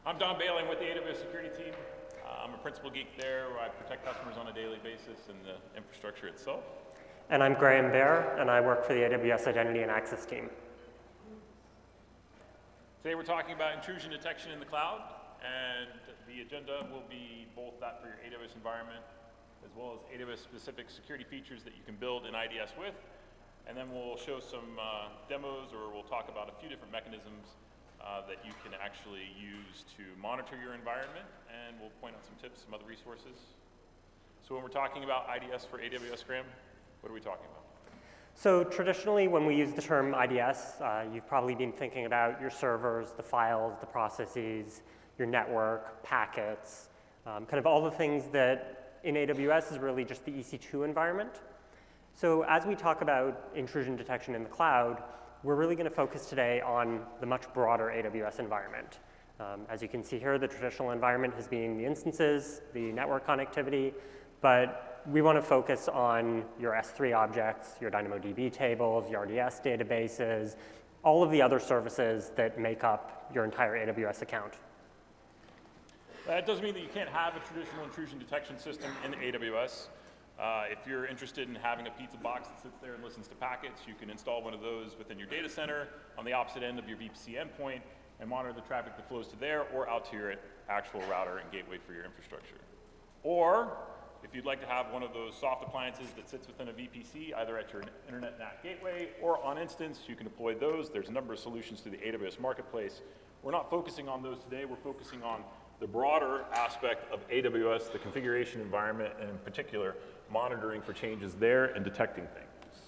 I'm Don Bailing with the AWS security team. I'm a principal geek there where I protect customers on a daily basis and the infrastructure itself. And I'm Graham Baer, and I work for the AWS Identity and Access team. Today we're talking about intrusion detection in the cloud, and the agenda will be both that for your AWS environment as well as AWS-specific security features that you can build in IDS with. And then we'll show some demos, or we'll talk about a few different mechanisms that you can actually use to monitor your environment, and we'll point out some tips, some other resources. So when we're talking about IDS for AWS, Graham, what are we talking about? So traditionally, when we use the term IDS, you've probably been thinking about your servers, the files, the processes, your network, packets, kind of all the things that in AWS is really just the EC2 environment. So as we talk about intrusion detection in the cloud, we're really going to focus today on the much broader AWS environment. As you can see here, the traditional environment has been the instances, the network connectivity, but we want to focus on your S3 objects, your DynamoDB tables, your RDS databases, all of the other services that make up your entire AWS account. That doesn't mean that you can't have a traditional intrusion detection system in AWS. If you're interested in having a pizza box that sits there and listens to packets, you can install one of those within your data center on the opposite end of your VPC endpoint and monitor the traffic that flows to there or out to your actual router and gateway for your infrastructure. Or if you'd like to have one of those soft appliances that sits within a VPC, either at your internet NAT gateway or on instance, you can deploy those. There's a number of solutions through the AWS marketplace. We're not focusing on those today. We're focusing on the broader aspect of AWS, the configuration environment, and in particular, monitoring for changes there and detecting things.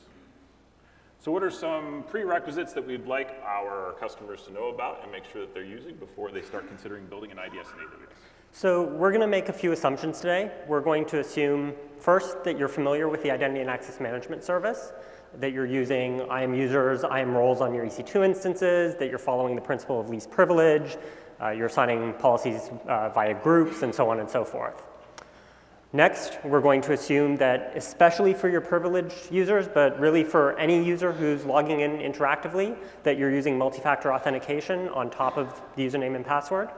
So what are some prerequisites that we'd like our customers to know about and make sure that they're using before they start considering building an IDS in AWS? So we're going to make a few assumptions today. We're going to assume first that you're familiar with the Identity and Access Management Service, that you're using IAM users, IAM roles on your EC2 instances, that you're following the principle of least privilege, you're assigning policies via groups, and so on and so forth. Next, we're going to assume that, especially for your privileged users, but really for any user who's logging in interactively, that you're using multi-factor authentication on top of the username and password.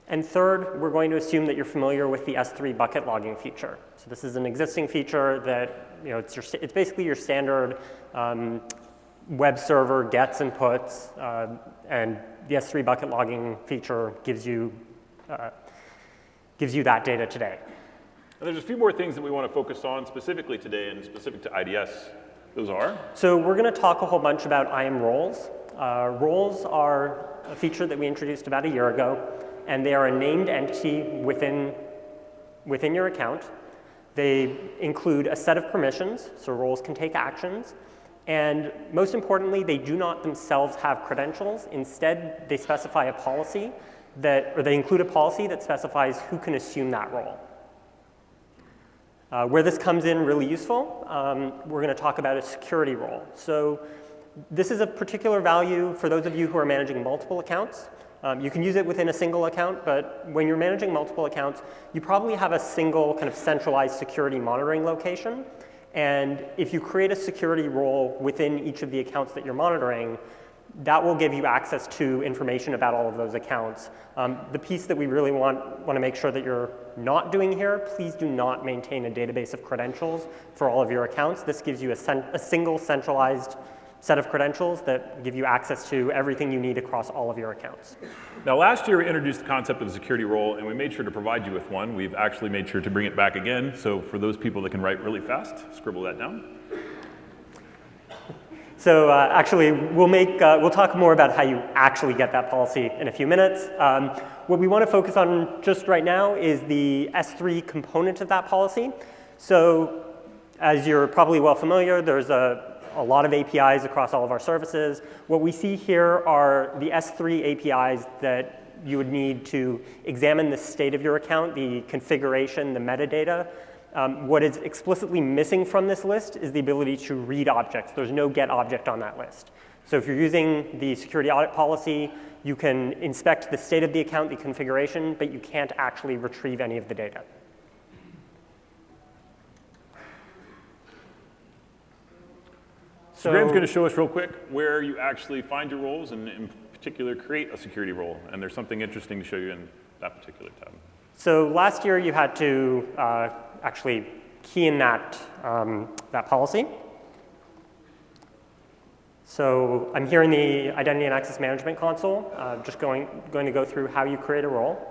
And third, we're going to assume that you're familiar with the S3 bucket logging feature. So this is an existing feature that, it's basically your standard web server gets and puts, and the S3 bucket logging feature gives you that data today. And there's a few more things that we want to focus on specifically today and specific to IDS. Those are? So we're going to talk a whole bunch about IAM roles. Roles are a feature that we introduced about a year ago, and they are a named entity within your account. They include a set of permissions, so roles can take actions. And most importantly, they do not themselves have credentials. Instead, they specify a policy or they include a policy that specifies who can assume that role. Where this comes in really useful, we're going to talk about a security role. So this is a particular value for those of you who are managing multiple accounts. You can use it within a single account, but when you're managing multiple accounts, you probably have a single kind of centralized security monitoring location. And if you create a security role within each of the accounts that you're monitoring, that will give you access to information about all of those accounts. The piece that we really want to make sure that you're not doing here, please do not maintain a database of credentials for all of your accounts. This gives you a single centralized set of credentials that give you access to everything you need across all of your accounts. Now, last year we introduced the concept of the security role, and we made sure to provide you with one. We've actually made sure to bring it back again. So for those people that can write really fast, scribble that down. So actually, we'll talk more about how you actually get that policy in a few minutes. What we want to focus on just right now is the S3 component of that policy. So as you're probably well familiar, there's a lot of APIs across all of our services. What we see here are the S3 APIs that you would need to examine the state of your account, the configuration, the metadata. What is explicitly missing from this list is the ability to read objects. There's no get object on that list. So if you're using the security audit policy, you can inspect the state of the account, the configuration, but you can't actually retrieve any of the data. So Graham's going to show us real quick where you actually find your roles, and in particular create a security role, and there's something interesting to show you in that particular tab. So last year you had to actually key in that policy. So I'm here in the Identity and Access Management console, just going to go through how you create a role.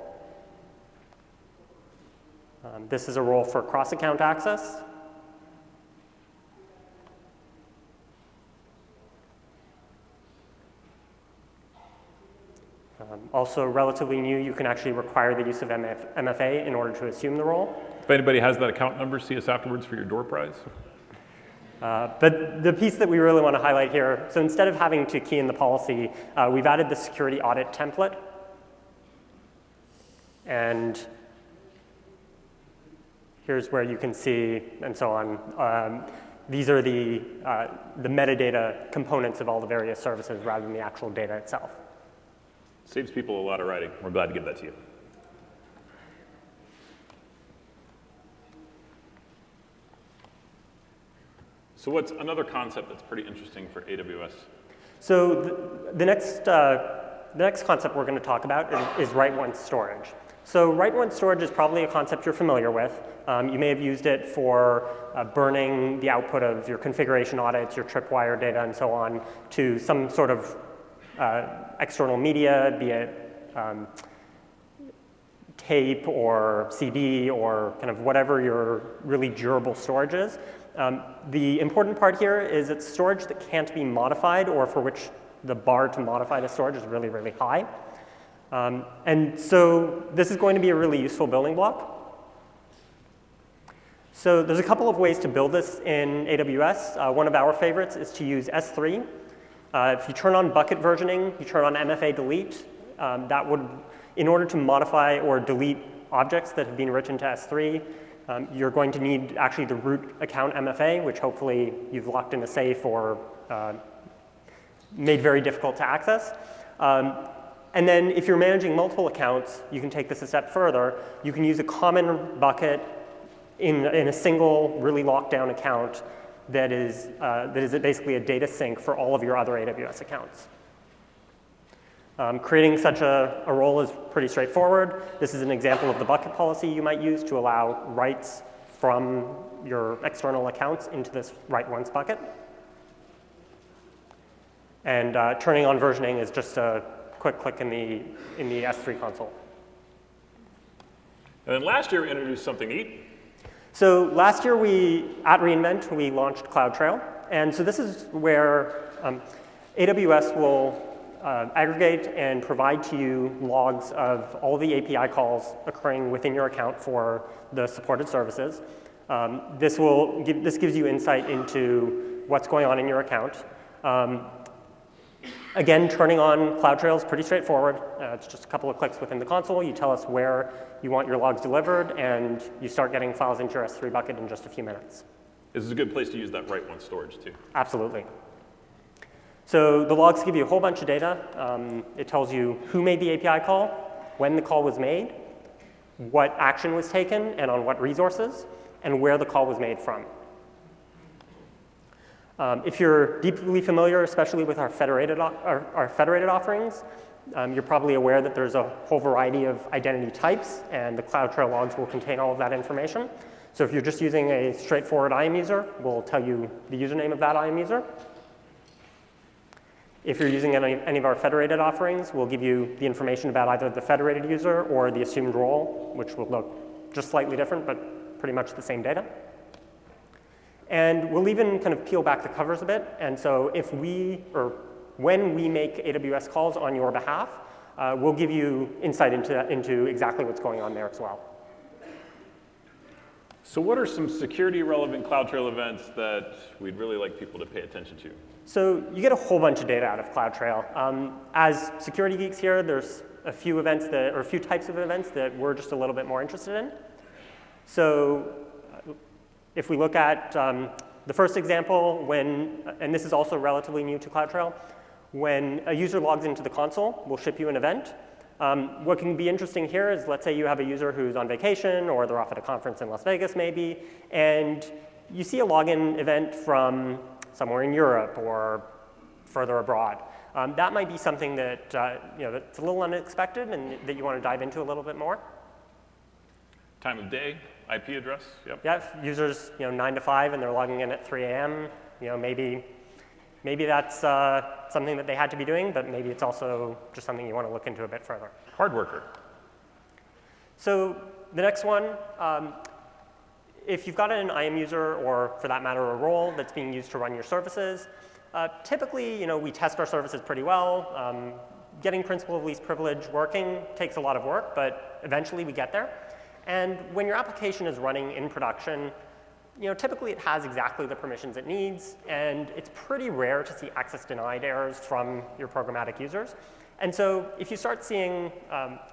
This is a role for cross-account access. Also relatively new, you can actually require the use of MFA in order to assume the role. If anybody has that account number, see us afterwards for your door prize. But the piece that we really want to highlight here, so instead of having to key in the policy, we've added the security audit template. And here's where you can see, and so on. These are the metadata components of all the various services rather than the actual data itself. Saves people a lot of writing. We're glad to give that to you. So what's another concept that's pretty interesting for AWS? So the next concept we're going to talk about is write-once storage. So write-once storage is probably a concept you're familiar with. You may have used it for burning the output of your configuration audits, your tripwire data, and so on, to some sort of external media, be it tape or CD or kind of whatever your really durable storage is. The important part here is it's storage that can't be modified or for which the bar to modify the storage is really, really high. And so this is going to be a really useful building block. So there's a couple of ways to build this in AWS. One of our favorites is to use S3. If you turn on bucket versioning, you turn on MFA delete, that would, in order to modify or delete objects that have been written to S3, you're going to need actually the root account MFA, which hopefully you've locked in a safe or made very difficult to access. And then if you're managing multiple accounts, you can take this a step further. You can use a common bucket in a single, really locked down account that is basically a data sink for all of your other AWS accounts. Creating such a role is pretty straightforward. This is an example of the bucket policy you might use to allow writes from your external accounts into this write-once bucket. And turning on versioning is just a quick click in the S3 console. And then last year we introduced something neat. So last year at reInvent, we launched CloudTrail. And so this is where AWS will aggregate and provide to you logs of all the API calls occurring within your account for the supported services. This gives you insight into what's going on in your account. Again, turning on CloudTrail is pretty straightforward. It's just a couple of clicks within the console. You tell us where you want your logs delivered, and you start getting files into your S3 bucket in just a few minutes. This is a good place to use that write-once storage, too. Absolutely. So the logs give you a whole bunch of data. It tells you who made the API call, when the call was made, what action was taken, and on what resources, and where the call was made from. If you're deeply familiar, especially with our federated offerings, you're probably aware that there's a whole variety of identity types, and the CloudTrail logs will contain all of that information. So if you're just using a straightforward IAM user, we'll tell you the username of that IAM user. If you're using any of our federated offerings, we'll give you the information about either the federated user or the assumed role, which will look just slightly different, but pretty much the same data. And we'll even kind of peel back the covers a bit. And so when we make AWS calls on your behalf, we'll give you insight into exactly what's going on there as well. So what are some security-relevant CloudTrail events that we'd really like people to pay attention to? So you get a whole bunch of data out of CloudTrail. As security geeks here, there's a few events a few types of events that we're just a little bit more interested in. So if we look at the first example, and this is also relatively new to CloudTrail, when a user logs into the console, we'll ship you an event. What can be interesting here is, let's say you have a user who's on vacation, or they're off at a conference in Las Vegas maybe, and you see a login event from somewhere in Europe or further abroad. That might be something that, that's a little unexpected and that you want to dive into a little bit more. Time of day, IP address, yep. Yeah, if users, 9 to 5 and they're logging in at 3 a.m., maybe that's something that they had to be doing, but maybe it's also just something you want to look into a bit further. Hard worker. So the next one, if you've got an IAM user, or for that matter, a role that's being used to run your services, typically, we test our services pretty well. Getting principle of least privilege working takes a lot of work, but eventually we get there. And when your application is running in production, typically it has exactly the permissions it needs, and it's pretty rare to see access denied errors from your programmatic users. And so if you start seeing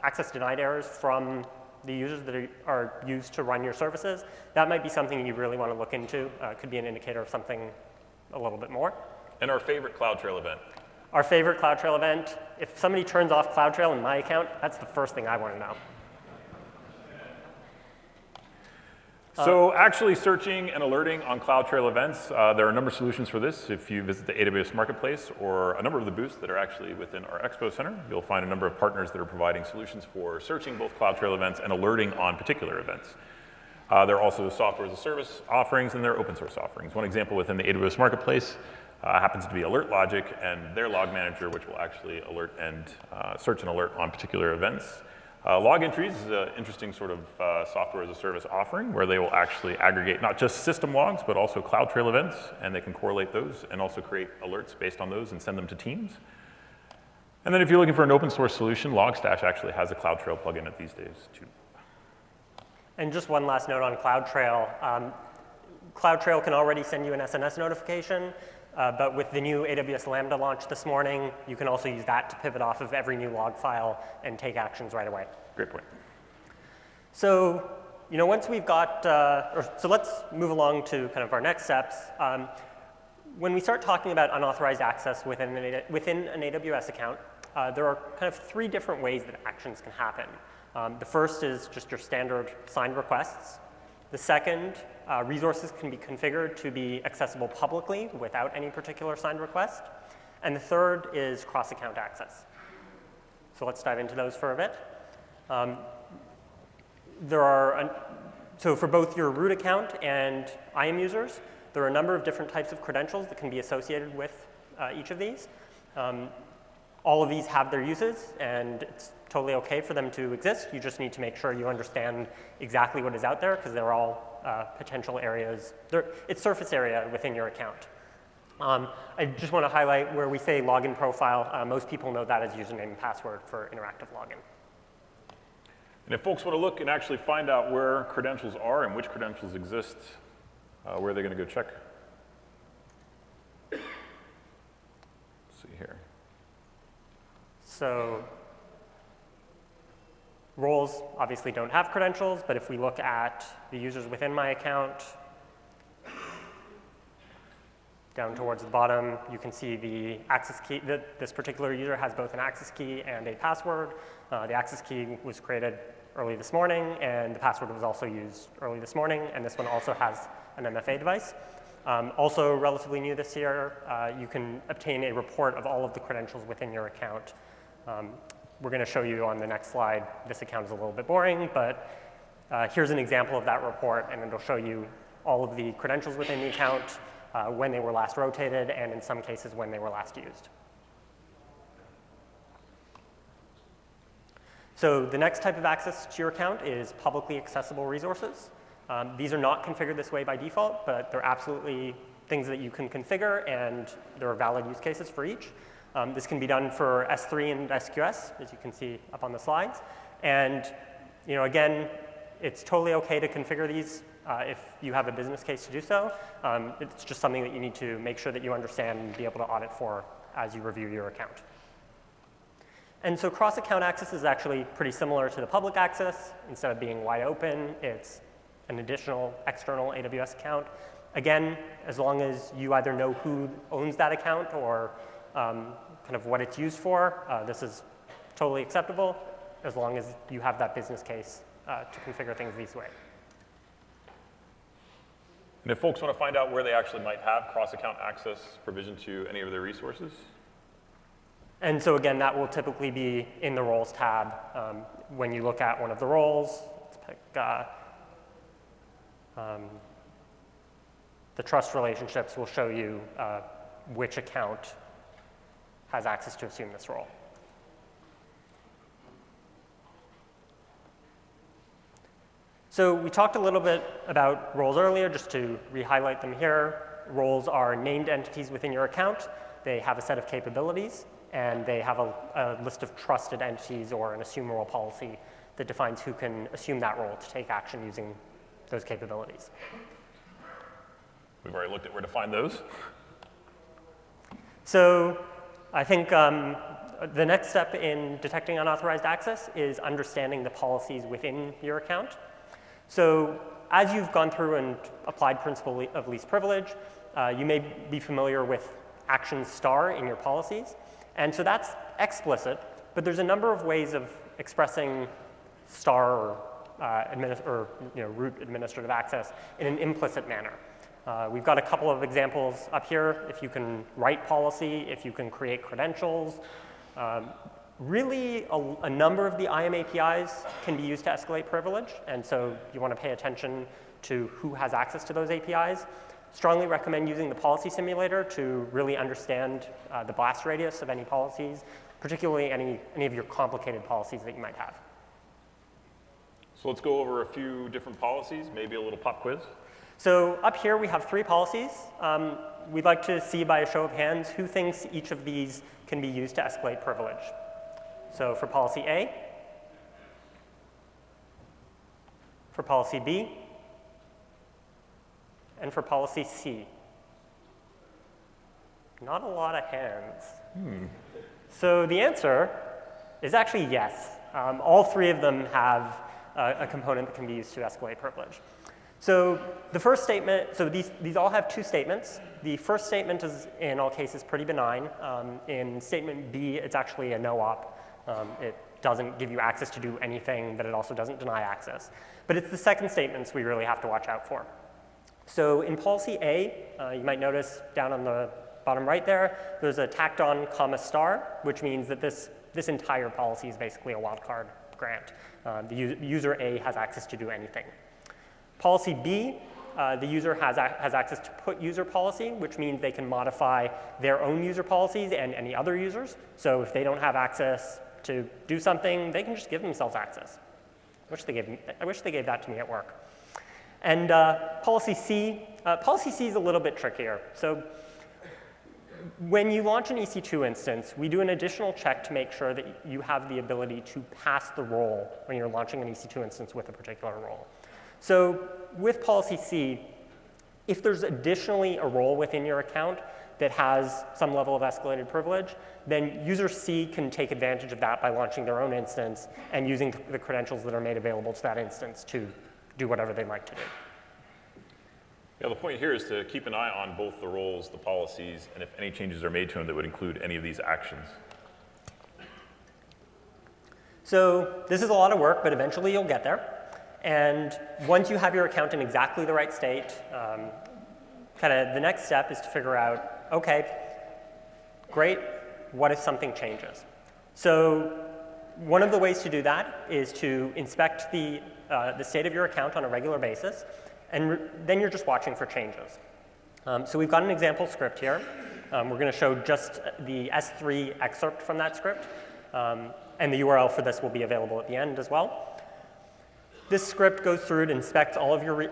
access denied errors from the users that are used to run your services, that might be something you really want to look into. Could be an indicator of something a little bit more. And our favorite CloudTrail event. Our favorite CloudTrail event, if somebody turns off CloudTrail in my account, that's the first thing I want to know. So actually searching and alerting on CloudTrail events, there are a number of solutions for this. If you visit the AWS Marketplace or a number of the booths that are actually within our Expo Center, you'll find a number of partners that are providing solutions for searching both CloudTrail events and alerting on particular events. There are also software as a service offerings and there are open source offerings. One example within the AWS Marketplace happens to be Alert Logic and their log manager, which will actually alert and search and alert on particular events. Log entries is an interesting sort of software as a service offering where they will actually aggregate not just system logs, but also CloudTrail events, and they can correlate those and also create alerts based on those and send them to teams. And then if you're looking for an open source solution, Logstash actually has a CloudTrail plugin at these days too. And just one last note on CloudTrail. CloudTrail can already send you an SNS notification, but with the new AWS Lambda launch this morning, you can also use that to pivot off of every new log file and take actions right away. Great point. So, once we've got, so let's move along to kind of our next steps. When we start talking about unauthorized access within an AWS account, there are kind of 3 different ways that actions can happen. The first is just your standard signed requests. The second, resources can be configured to be accessible publicly without any particular signed request. And the third is cross-account access. So let's dive into those for a bit. So for both your root account and IAM users, there are a number of different types of credentials that can be associated with each of these. All of these have their uses, and it's totally OK for them to exist. You just need to make sure you understand exactly what is out there, because they're all potential areas. It's surface area within your account. I just want to highlight where we say login profile. Most people know that as username and password for interactive login. And if folks want to look and actually find out where credentials are and which credentials exist, where are they going to go check? Let's see here. So roles obviously don't have credentials, but if we look at the users within my account, down towards the bottom, you can see the access key. This particular user has both an access key and a password. The access key was created early this morning, and the password was also used early this morning, and this one also has an MFA device. Also relatively new this year, you can obtain a report of all of the credentials within your account. We're going to show you on the next slide. This account is a little bit boring, but here's an example of that report, and it'll show you all of the credentials within the account, when they were last rotated, and in some cases when they were last used. So the next type of access to your account is publicly accessible resources. These are not configured this way by default, but they're absolutely things that you can configure, and there are valid use cases for each. This can be done for S3 and SQS, as you can see up on the slides. And again, it's totally OK to configure these if you have a business case to do so. It's just something that you need to make sure that you understand and be able to audit for as you review your account. And so cross-account access is actually pretty similar to the public access. Instead of being wide open, it's an additional external AWS account. Again, as long as you either know who owns that account or kind of what it's used for, this is totally acceptable, as long as you have that business case to configure things this way. And if folks want to find out where they actually might have cross-account access provision to any of their resources, And so again, that will typically be in the roles tab. When you look at one of the roles, let's pick the trust relationships will show you which account has access to assume this role. So we talked a little bit about roles earlier, just to re-highlight them here. Roles are named entities within your account. They have a set of capabilities, and they have a list of trusted entities or an assume role policy that defines who can assume that role to take action using those capabilities. We've already looked at where to find those. So I think the next step in detecting unauthorized access is understanding the policies within your account. So as you've gone through and applied principle of least privilege, you may be familiar with action star in your policies. And so that's explicit, but there's a number of ways of expressing star or root administrative access in an implicit manner. We've got a couple of examples up here. If you can write policy, if you can create credentials. Really, a number of the IAM APIs can be used to escalate privilege, and so you want to pay attention to who has access to those APIs. Strongly recommend using the policy simulator to really understand the blast radius of any policies, particularly any of your complicated policies that you might have. So let's go over a few different policies, maybe a little pop quiz. So up here we have 3 policies. We'd like to see by a show of hands who thinks each of these can be used to escalate privilege. So for policy A, for policy B, and for policy C. Not a lot of hands. So the answer is actually yes. All 3 of them have a component that can be used to escalate privilege. So the first statement, so these all have 2 statements. The first statement is, in all cases, pretty benign. In statement B, it's actually a no-op. It doesn't give you access to do anything, but it also doesn't deny access. But it's the second statements we really have to watch out for. So in policy A, you might notice down on the bottom right there, there's a tacked on comma star, which means that this entire policy is basically a wildcard grant. The user A has access to do anything. Policy B, the user has access to put user policy, which means they can modify their own user policies and any other users. So if they don't have access to do something, they can just give themselves access. I wish they gave that to me at work. And policy C is a little bit trickier. So when you launch an EC2 instance, we do an additional check to make sure that you have the ability to pass the role when you're launching an EC2 instance with a particular role. So with policy C, if there's additionally a role within your account that has some level of escalated privilege, then user C can take advantage of that by launching their own instance and using the credentials that are made available to that instance to do whatever they'd like to do. Yeah, the point here is to keep an eye on both the roles, the policies, and if any changes are made to them that would include any of these actions. So this is a lot of work, but eventually you'll get there. And once you have your account in exactly the right state, the next step is to figure out, okay, great, what if something changes? So one of the ways to do that is to inspect the state of your account on a regular basis, and then you're just watching for changes. So we've got an example script here. We're going to show just the S3 excerpt from that script, and the URL for this will be available at the end as well. This script goes through and inspects all of your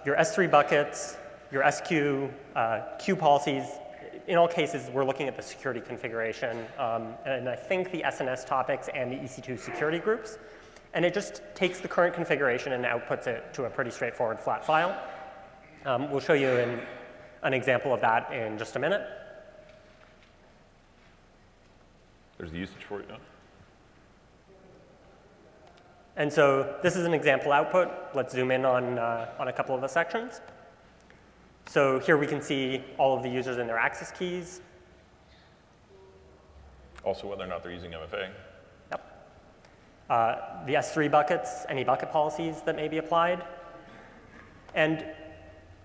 S3 buckets, your SQ, queue policies. In all cases, we're looking at the security configuration, and I think the SNS topics and the EC2 security groups. And it just takes the current configuration and outputs it to a pretty straightforward flat file. We'll show you an example of that in just a minute. There's the usage for it now. And so this is an example output. Let's zoom in on a couple of the sections. So here we can see all of the users and their access keys. Also whether or not they're using MFA. The S3 buckets, any bucket policies that may be applied. And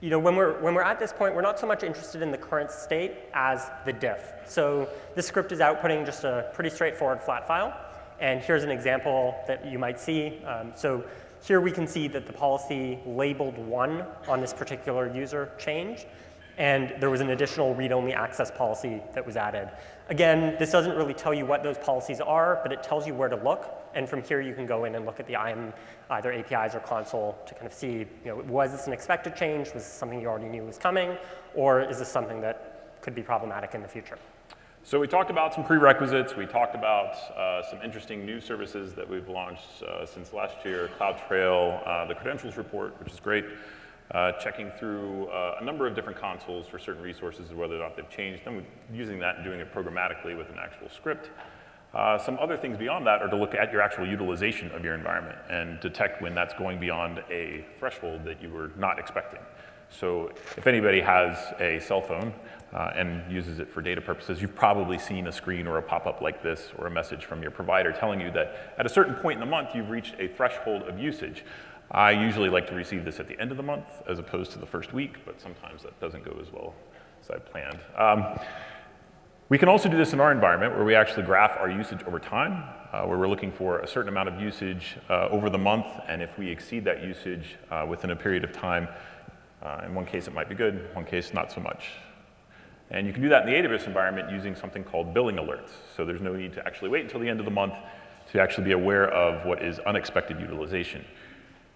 when we're at this point, we're not so much interested in the current state as the diff. So this script is outputting just a pretty straightforward flat file. And here's an example that you might see. So here we can see that the policy labeled 1 on this particular user changed. And there was an additional read-only access policy that was added. Again, this doesn't really tell you what those policies are, but it tells you where to look. And from here, you can go in and look at the IAM, either APIs or console, to kind of see, was this an expected change? Was this something you already knew was coming? Or is this something that could be problematic in the future? So we talked about some prerequisites. We talked about some interesting new services that we've launched since last year, CloudTrail, the Credentials report, which is great. Checking through a number of different consoles for certain resources, whether or not they've changed, then using that and doing it programmatically with an actual script. Some other things beyond that are to look at your actual utilization of your environment and detect when that's going beyond a threshold that you were not expecting. So if anybody has a cell phone and uses it for data purposes, you've probably seen a screen or a pop-up like this or a message from your provider telling you that at a certain point in the month, you've reached a threshold of usage. I usually like to receive this at the end of the month as opposed to the first week, but sometimes that doesn't go as well as I planned. We can also do this in our environment where we actually graph our usage over time, where we're looking for a certain amount of usage over the month, and if we exceed that usage within a period of time, in one case it might be good, in one case not so much. And you can do that in the AWS environment using something called billing alerts. So there's no need to actually wait until the end of the month to actually be aware of what is unexpected utilization.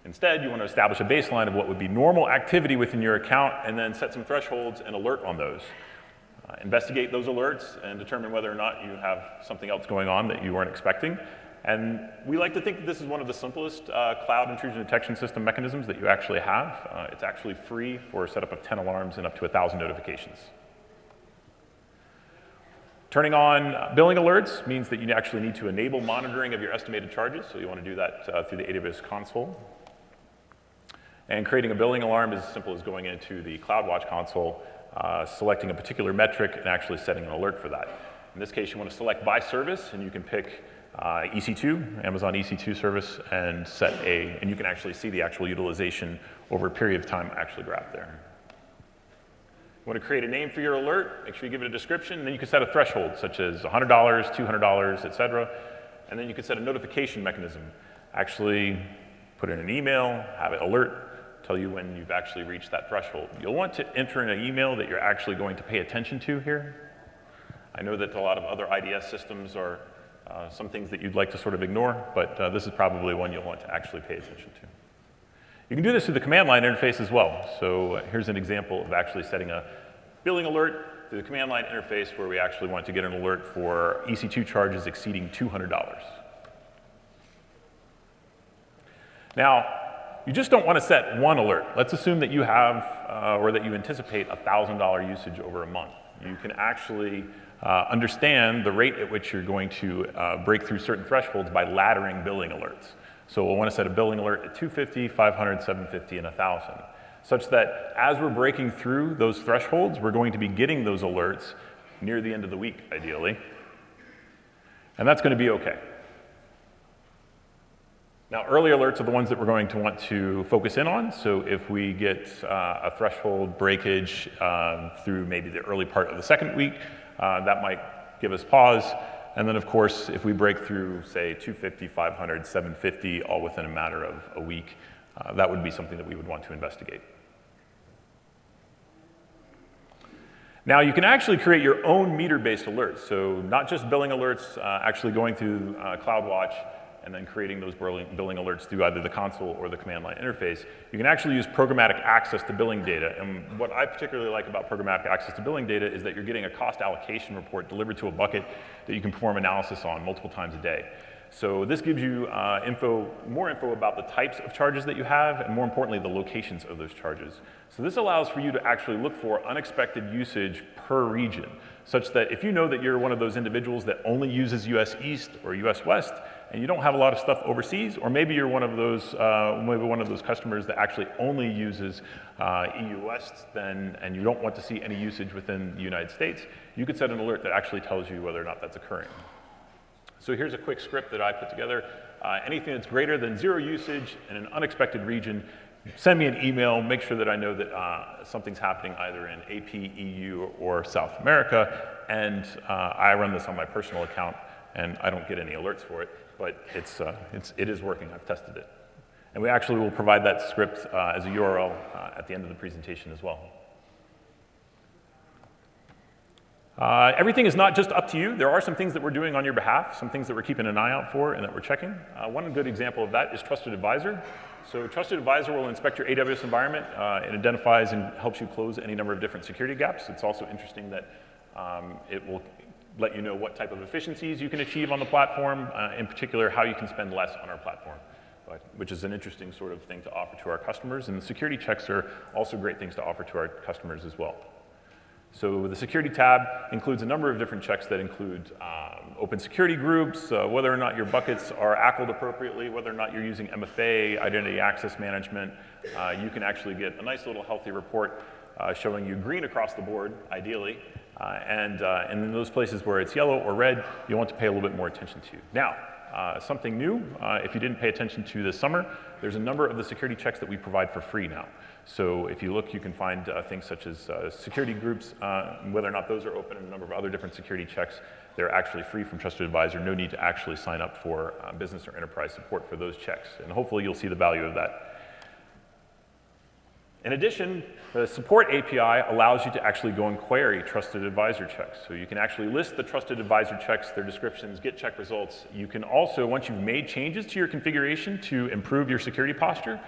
Instead, you want to establish a baseline of what would be normal activity within your account and then set some thresholds and alert on those. Investigate those alerts and determine whether or not you have something else going on that you weren't expecting. And we like to think that this is one of the simplest cloud intrusion detection system mechanisms that you actually have. It's actually free for a setup of 10 alarms and up to 1,000 notifications. Turning on billing alerts means that you actually need to enable monitoring of your estimated charges. So you want to do that through the AWS console. And creating a billing alarm is as simple as going into the CloudWatch console, selecting a particular metric, and actually setting an alert for that. In this case, you want to select by service, and you can pick EC2, Amazon EC2 service, and and you can actually see the actual utilization over a period of time actually graphed there. You want to create a name for your alert, make sure you give it a description, and then you can set a threshold, such as $100, $200, et cetera. And then you can set a notification mechanism. Actually put in an email, have it alert, tell you when you've actually reached that threshold. You'll want to enter in an email that you're actually going to pay attention to here. I know that a lot of other IDS systems are some things that you'd like to sort of ignore, but this is probably one you'll want to actually pay attention to. You can do this through the command line interface as well. So here's an example of actually setting a billing alert through the command line interface where we actually want to get an alert for EC2 charges exceeding $200. Now, you just don't want to set one alert. Let's assume that you have, or that you anticipate $1,000 usage over a month. You can actually understand the rate at which you're going to break through certain thresholds by laddering billing alerts. So we'll want to set a billing alert at 250, 500, 750, and 1,000, such that as we're breaking through those thresholds, we're going to be getting those alerts near the end of the week, ideally. And that's going to be okay. Now, early alerts are the ones that we're going to want to focus in on. So if we get a threshold breakage through maybe the early part of the second week, that might give us pause. And then, of course, if we break through, say, 250, 500, 750, all within a matter of a week, that would be something that we would want to investigate. Now, you can actually create your own meter-based alerts. So not just billing alerts, actually going through CloudWatch, and then creating those billing alerts through either the console or the command line interface. You can actually use programmatic access to billing data. And what I particularly like about programmatic access to billing data is that you're getting a cost allocation report delivered to a bucket that you can perform analysis on multiple times a day. So this gives you more info about the types of charges that you have, and more importantly, the locations of those charges. So this allows for you to actually look for unexpected usage per region, such that if you know that you're one of those individuals that only uses US East or US West, and you don't have a lot of stuff overseas, or maybe you're one of those customers that actually only uses EU West, and you don't want to see any usage within the United States, you could set an alert that actually tells you whether or not that's occurring. So here's a quick script that I put together. Anything that's greater than 0 usage in an unexpected region send me an email, make sure that I know that something's happening either in AP, EU, or South America, and I run this on my personal account, and I don't get any alerts for it, but it is working. I've tested it. And we actually will provide that script as a URL at the end of the presentation as well. Everything is not just up to you. There are some things that we're doing on your behalf, some things that we're keeping an eye out for and that we're checking. One good example of that is Trusted Advisor. So Trusted Advisor will inspect your AWS environment. It identifies and helps you close any number of different security gaps. It's also interesting that it will let you know what type of efficiencies you can achieve on the platform, in particular how you can spend less on our platform, which is an interesting sort of thing to offer to our customers. And the security checks are also great things to offer to our customers as well. So the security tab includes a number of different checks that include open security groups, whether or not your buckets are ACLed appropriately, whether or not you're using MFA, identity access management. You can actually get a nice little healthy report showing you green across the board, ideally. And in those places where it's yellow or red, you want to pay a little bit more attention to. Now, something new, if you didn't pay attention to this summer, there's a number of the security checks that we provide for free now. So if you look, you can find things such as security groups, whether or not those are open, and a number of other different security checks. They're actually free from Trusted Advisor. No need to actually sign up for business or enterprise support for those checks. And hopefully you'll see the value of that. In addition, the support API allows you to actually go and query Trusted Advisor checks. So you can actually list the Trusted Advisor checks, their descriptions, get check results. You can also, once you've made changes to your configuration to improve your security posture,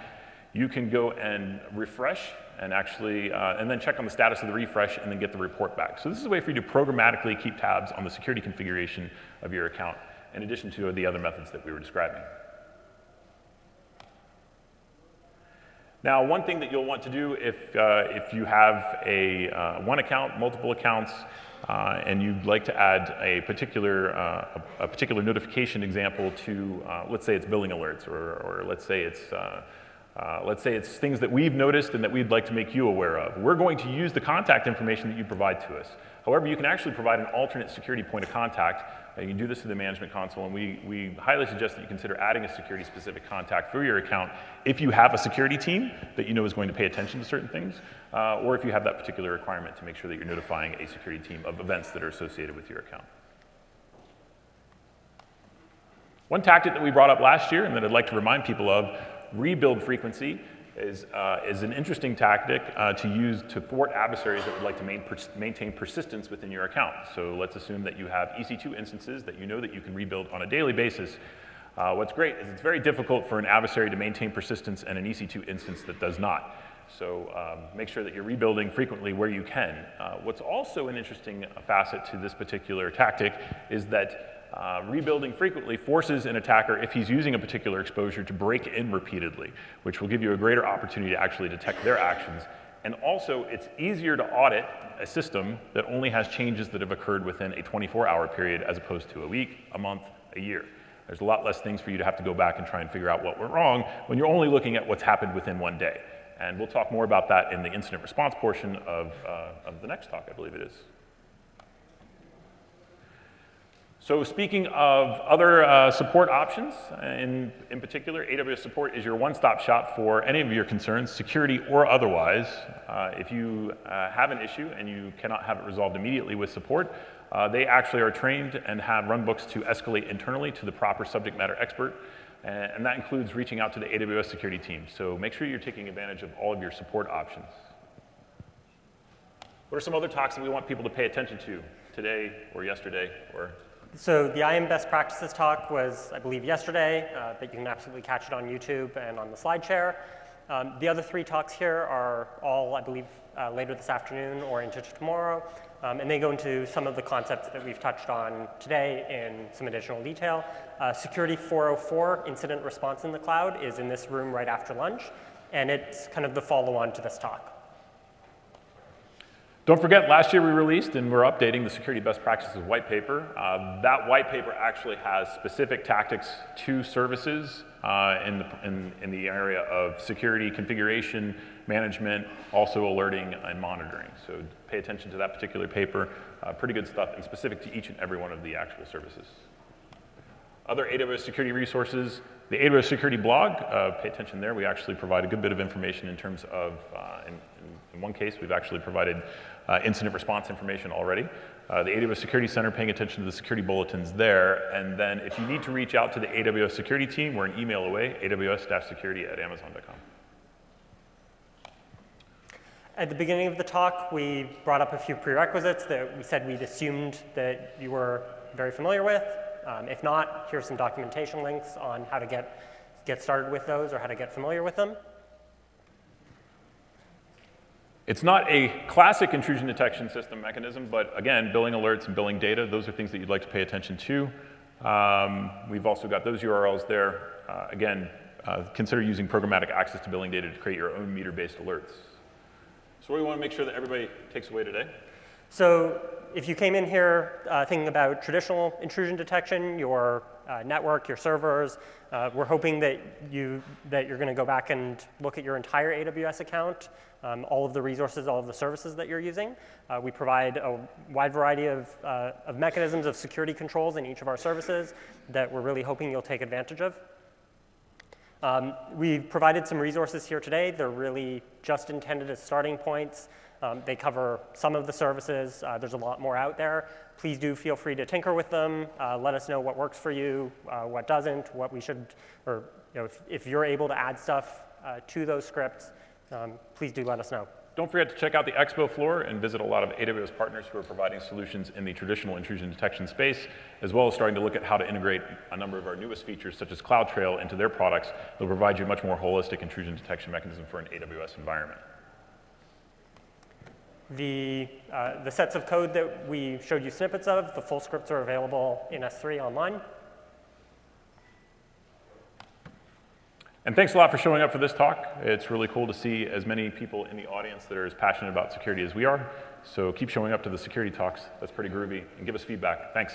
you can go and refresh and actually, and then check on the status of the refresh and then get the report back. So this is a way for you to programmatically keep tabs on the security configuration of your account, in addition to the other methods that we were describing. Now, one thing that you'll want to do if you have one account, multiple accounts, and you'd like to add a particular notification example to, let's say it's billing alerts, or let's say it's things that we've noticed and that we'd like to make you aware of. We're going to use the contact information that you provide to us. However, you can actually provide an alternate security point of contact. You can do this through the management console, and we highly suggest that you consider adding a security-specific contact for your account if you have a security team that you know is going to pay attention to certain things, or if you have that particular requirement to make sure that you're notifying a security team of events that are associated with your account. One tactic that we brought up last year and that I'd like to remind people of, rebuild frequency, is an interesting tactic to use to thwart adversaries that would like to maintain persistence within your account. So let's assume that you have EC2 instances that you know that you can rebuild on a daily basis. What's great is it's very difficult for an adversary to maintain persistence in an EC2 instance that does not. So make sure that you're rebuilding frequently where you can. What's also an interesting facet to this particular tactic is that rebuilding frequently forces an attacker, if he's using a particular exposure, to break in repeatedly, which will give you a greater opportunity to actually detect their actions. And also, it's easier to audit a system that only has changes that have occurred within a 24-hour period as opposed to a week, a month, a year. There's a lot less things for you to have to go back and try and figure out what went wrong when you're only looking at what's happened within one day. And we'll talk more about that in the incident response portion of the next talk, I believe it is. So speaking of other support options, in particular, AWS support is your one-stop shop for any of your concerns, security or otherwise. If you have an issue and you cannot have it resolved immediately with support, they actually are trained and have runbooks to escalate internally to the proper subject matter expert, and that includes reaching out to the AWS security team. So make sure you're taking advantage of all of your support options. What are some other talks that we want people to pay attention to today or yesterday or? So the IAM best practices talk was, I believe, yesterday, but you can absolutely catch it on YouTube and on the SlideShare. The other three talks here are all, I believe, later this afternoon or into tomorrow, and they go into some of the concepts that we've touched on today in some additional detail. Security 404, incident response in the cloud, is in this room right after lunch, and it's kind of the follow-on to this talk. Don't forget, last year we released and we're updating the Security Best Practices white paper. That white paper actually has specific tactics to services in the area of security, configuration, management, also alerting and monitoring. So pay attention to that particular paper. Pretty good stuff and specific to each and every one of the actual services. Other AWS security resources, the AWS security blog, pay attention there. We actually provide a good bit of information in terms of, in one case, we've actually provided incident response information already. The AWS Security Center, paying attention to the security bulletins there. And then if you need to reach out to the AWS security team, we're an email away, aws-security@amazon.com. At the beginning of the talk, we brought up a few prerequisites that we said we'd assumed that you were very familiar with. If not, here's some documentation links on how to get started with those or how to get familiar with them. It's not a classic intrusion detection system mechanism, but again, billing alerts and billing data, those are things that you'd like to pay attention to. We've also got those URLs there. Again, consider using programmatic access to billing data to create your own meter-based alerts. So what do we want to make sure that everybody takes away today? So if you came in here thinking about traditional intrusion detection, your network, your servers, we're hoping that you're going to go back and look at your entire AWS account, all of the resources, all of the services that you're using. We provide a wide variety of mechanisms of security controls in each of our services that we're really hoping you'll take advantage of. We've provided some resources here today. They're really just intended as starting points. They cover some of the services. There's a lot more out there. Please do feel free to tinker with them. Let us know what works for you, what doesn't, what we should, or if you're able to add stuff to those scripts, please do let us know. Don't forget to check out the expo floor and visit a lot of AWS partners who are providing solutions in the traditional intrusion detection space, as well as starting to look at how to integrate a number of our newest features, such as CloudTrail, into their products. They'll provide you a much more holistic intrusion detection mechanism for an AWS environment. The sets of code that we showed you snippets of, the full scripts are available in S3 online. And thanks a lot for showing up for this talk. It's really cool to see as many people in the audience that are as passionate about security as we are. So keep showing up to the security talks. That's pretty groovy. And give us feedback. Thanks.